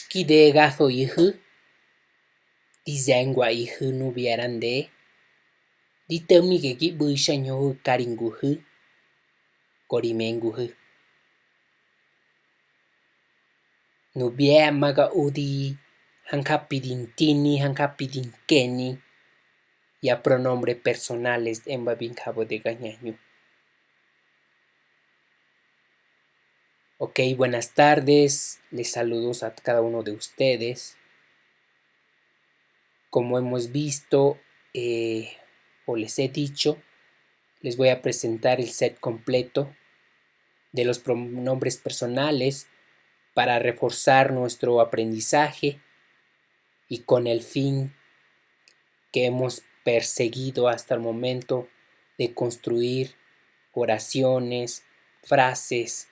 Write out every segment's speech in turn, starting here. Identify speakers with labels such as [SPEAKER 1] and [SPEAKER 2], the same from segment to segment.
[SPEAKER 1] Xkidegazo ihu, dizengwa ihu nubiarande, ditemigegi buishanyohu karinguhu, korimenguhu. Nubia maga udi, hankapidintini, hankapidinkeni, ya pronombres personales en babinjabo de gañañu. Ok, buenas tardes, les saludo a cada uno de ustedes. Como hemos visto o les he dicho, les voy a presentar el set completo de los pronombres personales para reforzar nuestro aprendizaje y con el fin que hemos perseguido hasta el momento de construir oraciones, frases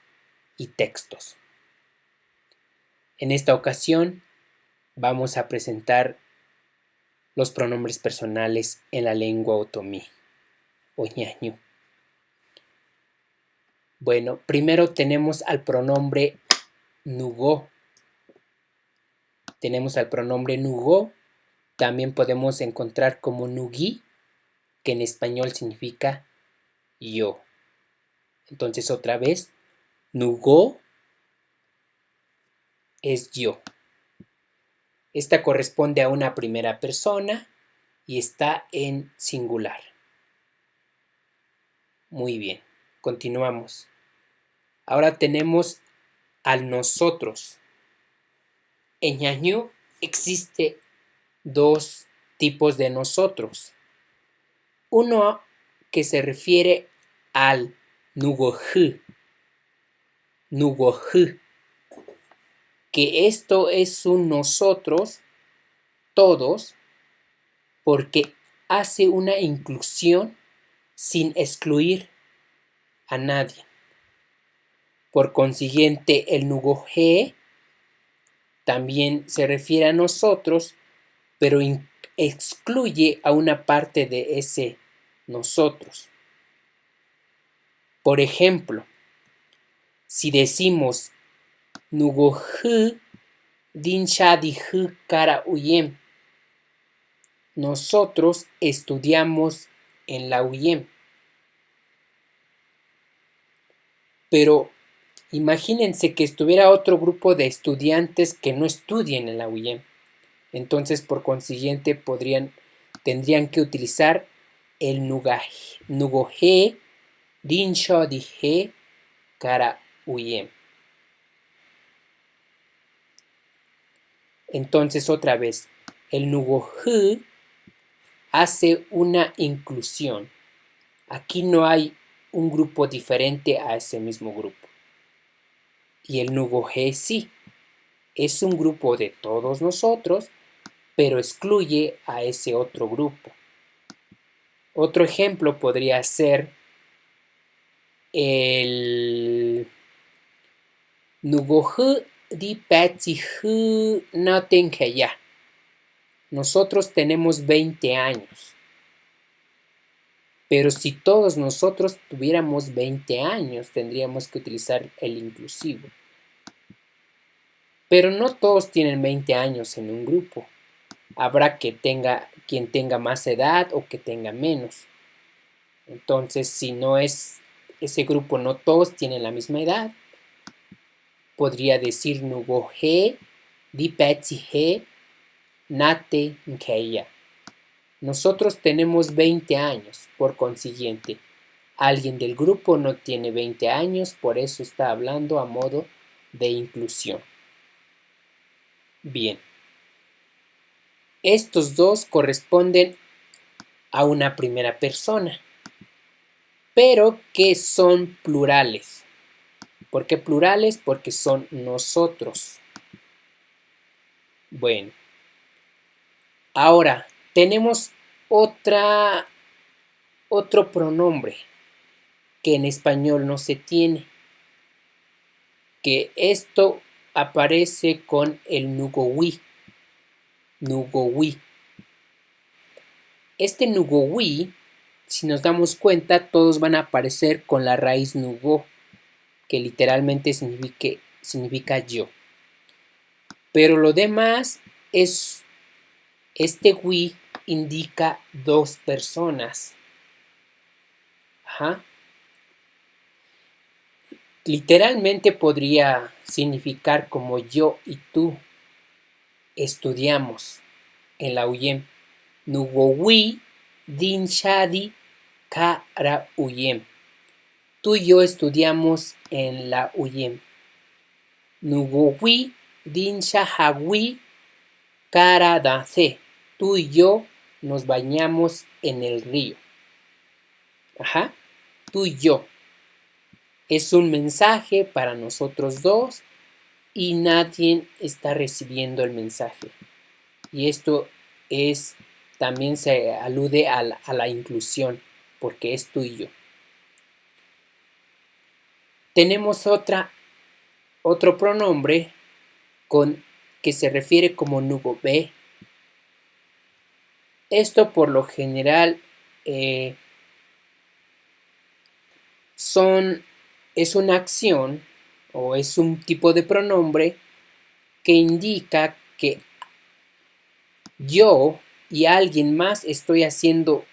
[SPEAKER 1] y textos. En esta ocasión vamos a presentar los pronombres personales en la lengua otomí o ñañú. Bueno, primero tenemos al pronombre nugó. Tenemos al pronombre nugó, también podemos encontrar como nugui, que en español significa yo. Entonces otra vez, nugó es yo. Esta corresponde a una primera persona y está en singular. Muy bien, continuamos. Ahora tenemos al nosotros. En ñañú existe dos tipos de nosotros. Uno que se refiere al nugojú, que esto es un nosotros, todos, porque hace una inclusión sin excluir a nadie. Por consiguiente, el nugojé también se refiere a nosotros, pero excluye a una parte de ese nosotros. Por ejemplo, si decimos nugojú dinshadijú kara uyem, nosotros estudiamos en la UYEM. Pero imagínense que estuviera otro grupo de estudiantes que no estudien en la UYEM. Entonces, por consiguiente, tendrían que utilizar el nugojé dinshadije kara uyem. Entonces, otra vez, el nugojú hace una inclusión. Aquí no hay un grupo diferente a ese mismo grupo. Y el nugojé sí, es un grupo de todos nosotros, pero excluye a ese otro grupo. Otro ejemplo podría ser el nugojú di patsijú natenkeya. Nosotros tenemos 20 años. Pero si todos nosotros tuviéramos 20 años, tendríamos que utilizar el inclusivo. Pero no todos tienen 20 años en un grupo. Habrá quien tenga más edad o que tenga menos. Entonces, si no es ese grupo, no todos tienen la misma edad, podría decir nugoje, dipetsihe, nate nkeya. Nosotros tenemos 20 años, por consiguiente, alguien del grupo no tiene 20 años, por eso está hablando a modo de inclusión. Bien. Estos dos corresponden a una primera persona, pero que son plurales. ¿Por qué plurales? Porque son nosotros. Bueno. Ahora, tenemos otro pronombre que en español no se tiene, que esto aparece con el nugowi. Este nugowi, si nos damos cuenta, todos van a aparecer con la raíz nugo, que literalmente significa yo. Pero lo demás es, este we indica dos personas. Ajá. Literalmente podría significar como yo y tú estudiamos en la UYEM. Nugowi din shadi kara UYEM. Tú y yo estudiamos en la UYEM. Nugowi din shahawi kara dance. Tú y yo nos bañamos en el río. Ajá. Tú y yo. Es un mensaje para nosotros dos y nadie está recibiendo el mensaje. Y esto es, también se alude a la inclusión, porque es tú y yo. Tenemos otro pronombre que se refiere como nugobe. Esto por lo general es una acción o es un tipo de pronombre que indica que yo y alguien más estoy haciendo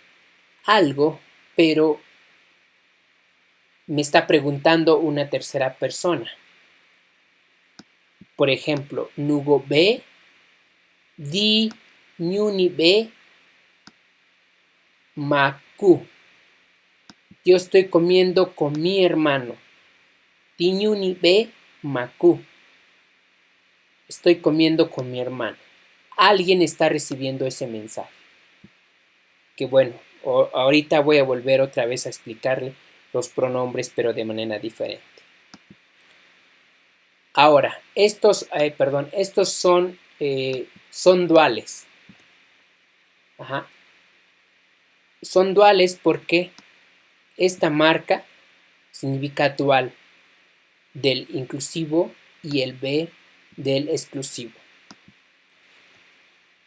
[SPEAKER 1] algo, pero me está preguntando una tercera persona. Por ejemplo, nugobe di ñunibe maku. Yo estoy comiendo con mi hermano. Di ñunibe maku. Estoy comiendo con mi hermano. Alguien está recibiendo ese mensaje. Que bueno, ahorita voy a volver otra vez a explicarle los pronombres, pero de manera diferente. Ahora, estos son duales. Ajá. Son duales porque esta marca significa dual del inclusivo y el B del exclusivo.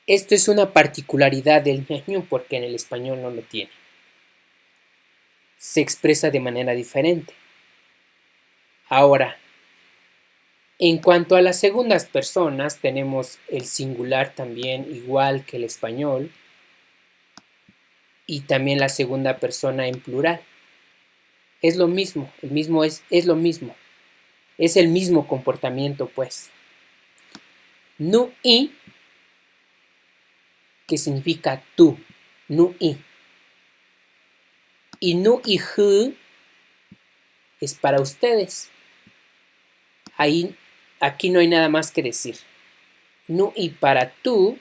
[SPEAKER 1] Esto es una particularidad del ñañú porque en el español no lo tiene. Se expresa de manera diferente. Ahora, en cuanto a las segundas personas, tenemos el singular también igual que el español y también la segunda persona en plural. Es lo mismo, es lo mismo. Es el mismo comportamiento, pues. Nu-i, que significa tú, nu-i. Y nu-i-hu es para ustedes. Aquí no hay nada más que decir. Nu-i para tú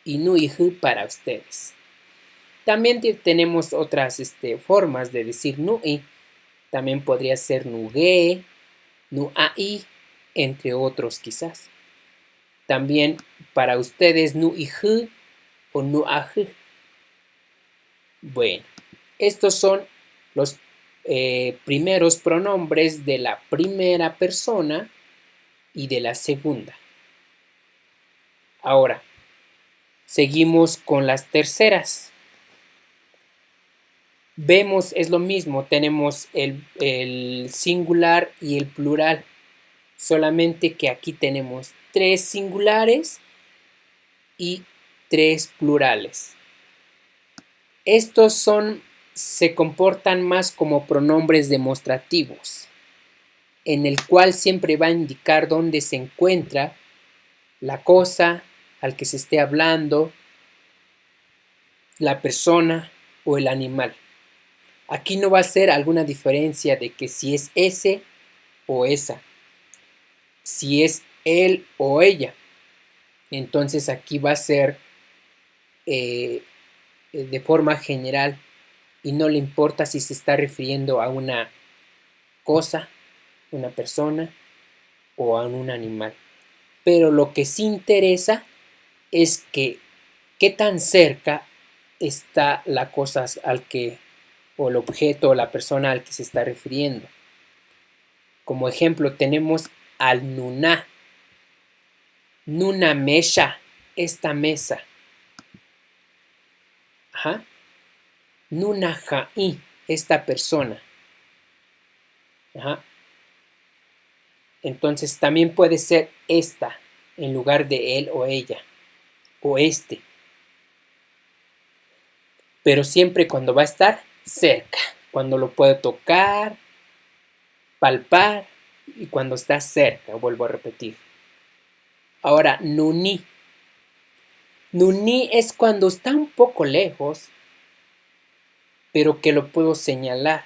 [SPEAKER 1] y nu-i-hu para ustedes. También tenemos otras formas de decir nu-i. También podría ser nu-ge, nu-ai, entre otros quizás. También para ustedes nu-i-hu o nu-a-hu. Bueno, estos son los primeros pronombres de la primera persona y de la segunda. Ahora, seguimos con las terceras. Vemos, es lo mismo, tenemos el singular y el plural, solamente que aquí tenemos 3 singulares y 3 plurales. Estos se comportan más como pronombres demostrativos, en el cual siempre va a indicar dónde se encuentra la cosa al que se esté hablando, la persona o el animal. Aquí no va a ser alguna diferencia de que si es ese o esa, si es él o ella. Entonces aquí va a ser de forma general y no le importa si se está refiriendo a una cosa, una persona o a un animal. Pero lo que sí interesa es que qué tan cerca está la cosa o el objeto o la persona al que se está refiriendo. Como ejemplo tenemos al nuná. Nuna mesha, esta mesa. Ajá. Nuna ja'i, esta persona. Ajá. Entonces también puede ser esta. en lugar de él o ella o este, pero siempre cuando va a estar cerca, cuando lo puedo tocar, palpar y cuando está cerca, vuelvo a repetir. Ahora, nuni. Nuni es cuando está un poco lejos, pero que lo puedo señalar.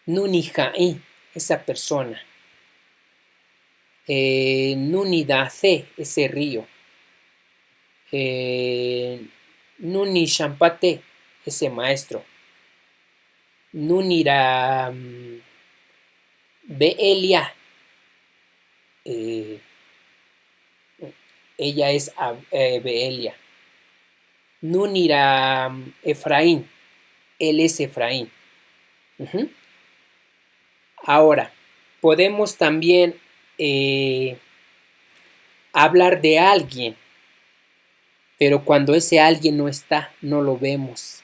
[SPEAKER 1] Nuni ja'i, esa persona. Nuni dace, ese río. Nuni champate, ese maestro. Nunira Beelia, ella es Beelia. Nunira Efraín, él es Efraín. Ahora, podemos también hablar de alguien, pero cuando ese alguien no está, no lo vemos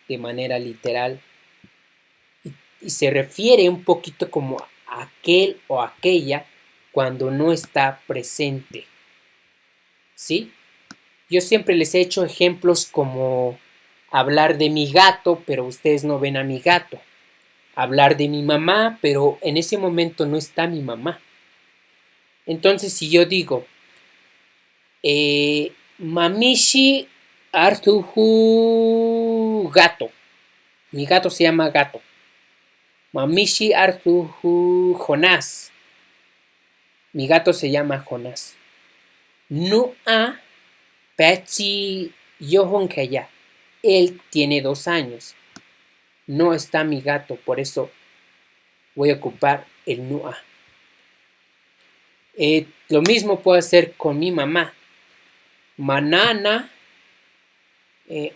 [SPEAKER 1] de manera literal. Y se refiere un poquito como a aquel o aquella cuando no está presente. ¿Sí? Yo siempre les he hecho ejemplos como hablar de mi gato, pero ustedes no ven a mi gato. Hablar de mi mamá, pero en ese momento no está mi mamá. Entonces, si yo digo, Mamishi Artuhu gato. Mi gato se llama gato. Mamishi Artuhu Jonás. Mi gato se llama Jonás. Nua Petsi Yohonkeya. Él tiene 2 años. No está mi gato, por eso voy a ocupar el Nua. Lo mismo puedo hacer con mi mamá. Manana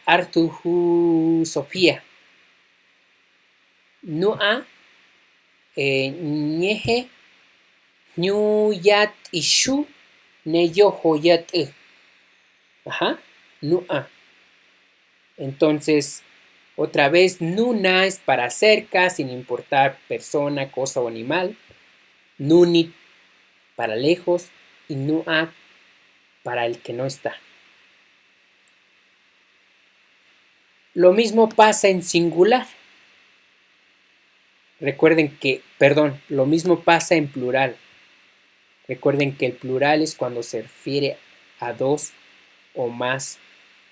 [SPEAKER 1] Artuhu Sofía. Nua Ñeje Ñuyat Ishu Neyohoyat. Ajá. Nua. Entonces, otra vez, Nuna es para cerca, sin importar persona, cosa o animal. Nuni para lejos y Nua para el que no está. Lo mismo pasa en singular. Recuerden que, lo mismo pasa en plural. Recuerden que el plural es cuando se refiere a 2 o más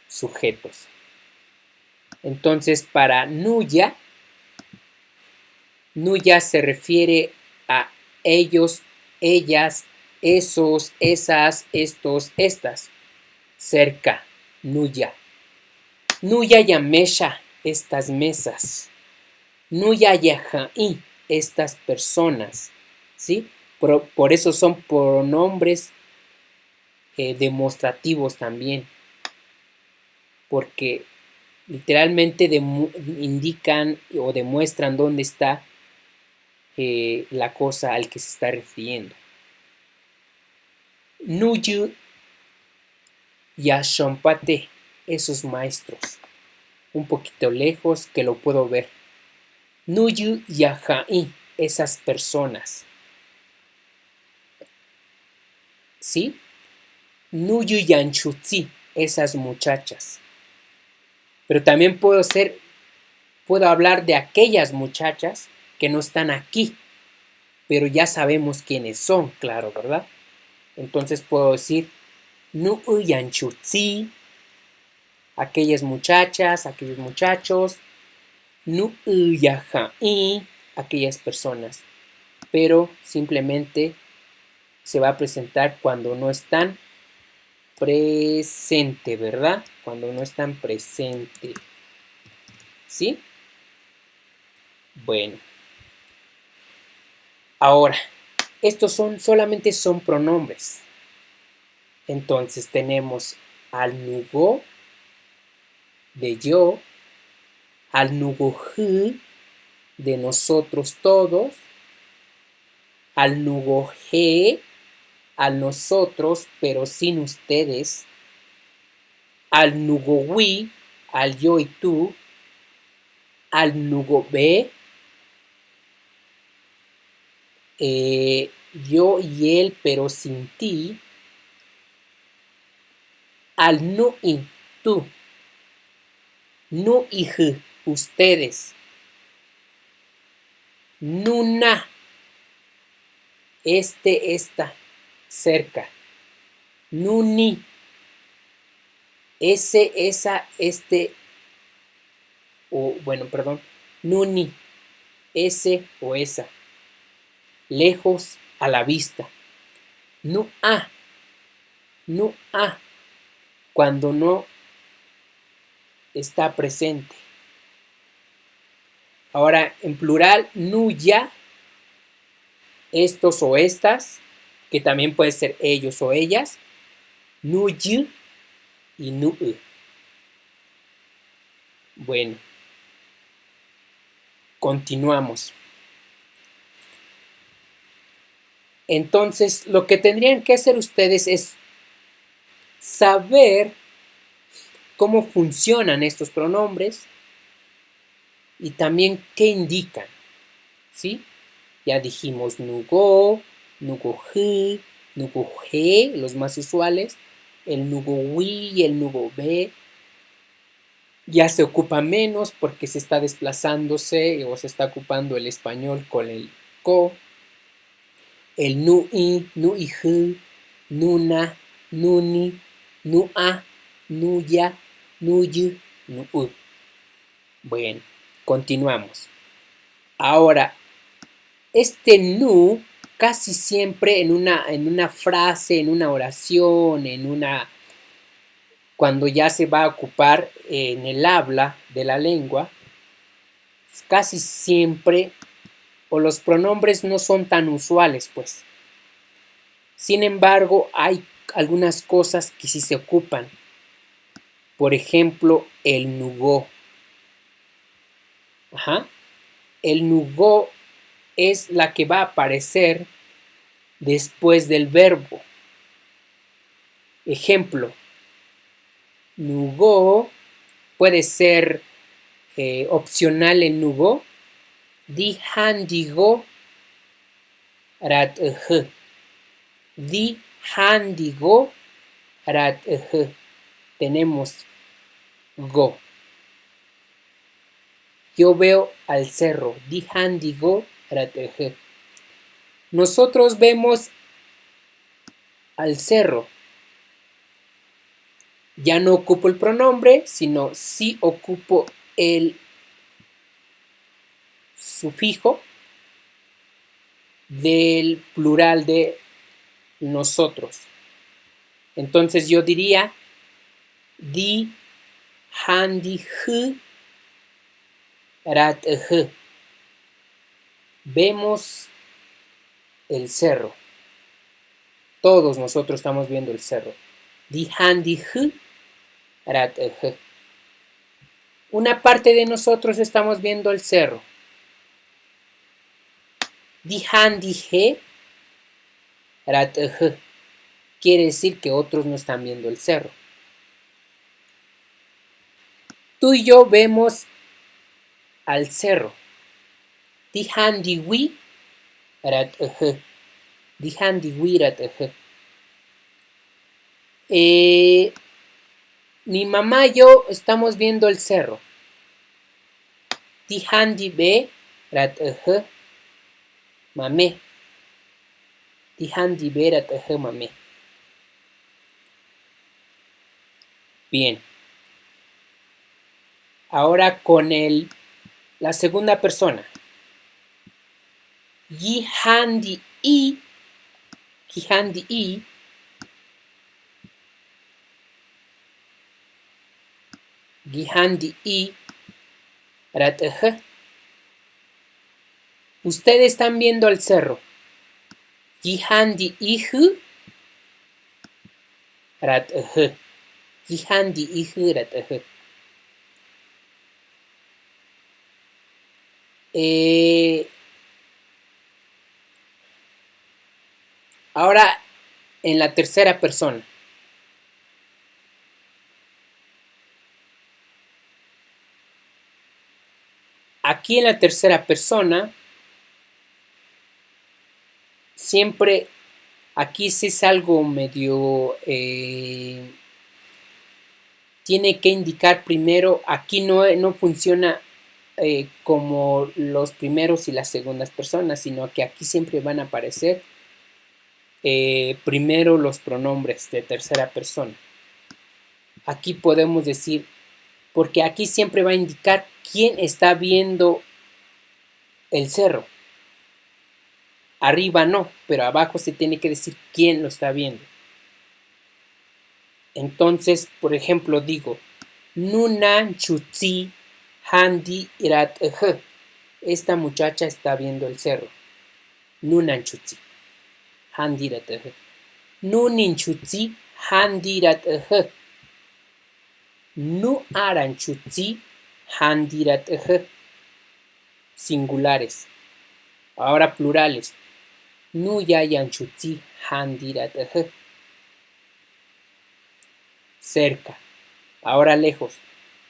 [SPEAKER 1] sujetos. Entonces, para Nuya, Nuya se refiere a ellos, ellas, esos, esas, estos, estas. Cerca, Nuya. Nuya Yamesha, estas mesas. Nuya Yaha'i, estas personas. ¿Sí? Por eso son pronombres demostrativos también. Porque literalmente indican o demuestran dónde está la cosa al que se está refiriendo. Nuyu Yashompate, esos maestros. Un poquito lejos que lo puedo ver. Nuyu Yaha'i, esas personas. ¿Sí? Nuyu Yanchutzi, esas muchachas. Pero también puedo hablar de aquellas muchachas que no están aquí, pero ya sabemos quiénes son, claro, ¿verdad? Entonces puedo decir Nu'u Yanchutzi, aquellas muchachas, aquellos muchachos, Nu'u Yaha'i, aquellas personas, pero simplemente se va a presentar cuando no están presente, ¿verdad? Cuando no están presente. ¿Sí? Bueno. Ahora, estos solamente son pronombres. Entonces tenemos al nugo de yo, al nugohu de nosotros todos, al nugoje, al nosotros pero sin ustedes, al nugowi, al yo y tú, al nugobe, yo y él, pero sin ti. Al nu y tú. Nu y j, ustedes. Nuna, esta, cerca. Nuni, esa, o bueno, perdón. Nuni, ese o esa. Lejos, a la vista. Nu a, cuando no está presente. Ahora, en plural, nu ya, estos o estas, que también puede ser ellos o ellas. Nu y y nu. Bueno, continuamos. Entonces, lo que tendrían que hacer ustedes es saber cómo funcionan estos pronombres y también qué indican, ¿sí? Ya dijimos nugo, nugoji, nugoje, los más usuales, el nugowi y el nugobe. Ya se ocupa menos porque se está desplazándose o se está ocupando el español con el ko. El nui, nuiji, nuna, nuni, nua, nuya, nuyi, nuu. Bueno, continuamos. Ahora, este nu casi siempre en una frase, en una oración, cuando ya se va a ocupar en el habla de la lengua, casi siempre, o los pronombres no son tan usuales, pues. Sin embargo, hay algunas cosas que sí se ocupan. Por ejemplo, el nugó. Ajá. El nugó es la que va a aparecer después del verbo. Ejemplo, nugó puede ser opcional el nugó. Di handigo rat Di handigo rat tenemos go. Yo veo al cerro. Di handigo rat Nosotros vemos al cerro. Ya no ocupo el pronombre, sino sí ocupo el sufijo del plural de nosotros. Entonces yo diría di handi rat vemos el cerro. Todos nosotros estamos viendo el cerro. Di handi rat una parte de nosotros estamos viendo el cerro. Di handi rat quiere decir que otros no están viendo el cerro. Tú y yo vemos al cerro. Di handi wi rat Di handi wi rat mi mamá y yo estamos viendo el cerro. Di handi be rat mame. Di handi be rat mame. Bien. Ahora con la segunda persona. Yi handi i. Yi handi i. Yi handi i. Rat Ustedes están viendo el cerro. Yi handi ihu. Rat Yi handi ihu rat ahora en la tercera persona. Aquí en la tercera persona siempre aquí sí es algo medio... tiene que indicar primero, aquí no funciona como los primeros y las segundas personas, sino que aquí siempre van a aparecer primero los pronombres de tercera persona. Aquí podemos decir, porque aquí siempre va a indicar quién está viendo el cerro. Arriba no, pero abajo se tiene que decir quién lo está viendo. Entonces, por ejemplo, digo, Nunan chutzi handi irat eje. Esta muchacha está viendo el cerro. Nunan chutzi handi irat eje. Nunin chutzi handi irat eje. Nu aran chutzi handi irat eje. Singulares. Ahora plurales. Nu yayan chutzi handi irat eje. Cerca. Ahora lejos.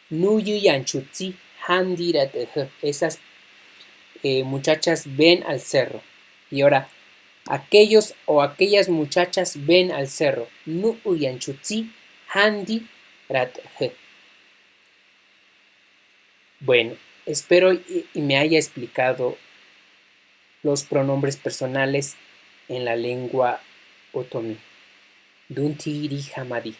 [SPEAKER 1] Nu yuyan chutzi handi irat eje. Esas muchachas ven al cerro. Y ahora, aquellos o aquellas muchachas ven al cerro. Nu uyan chutzi handi rat eje. Bueno, espero y me haya explicado los pronombres personales en la lengua otomí. Dunti ri hamadi.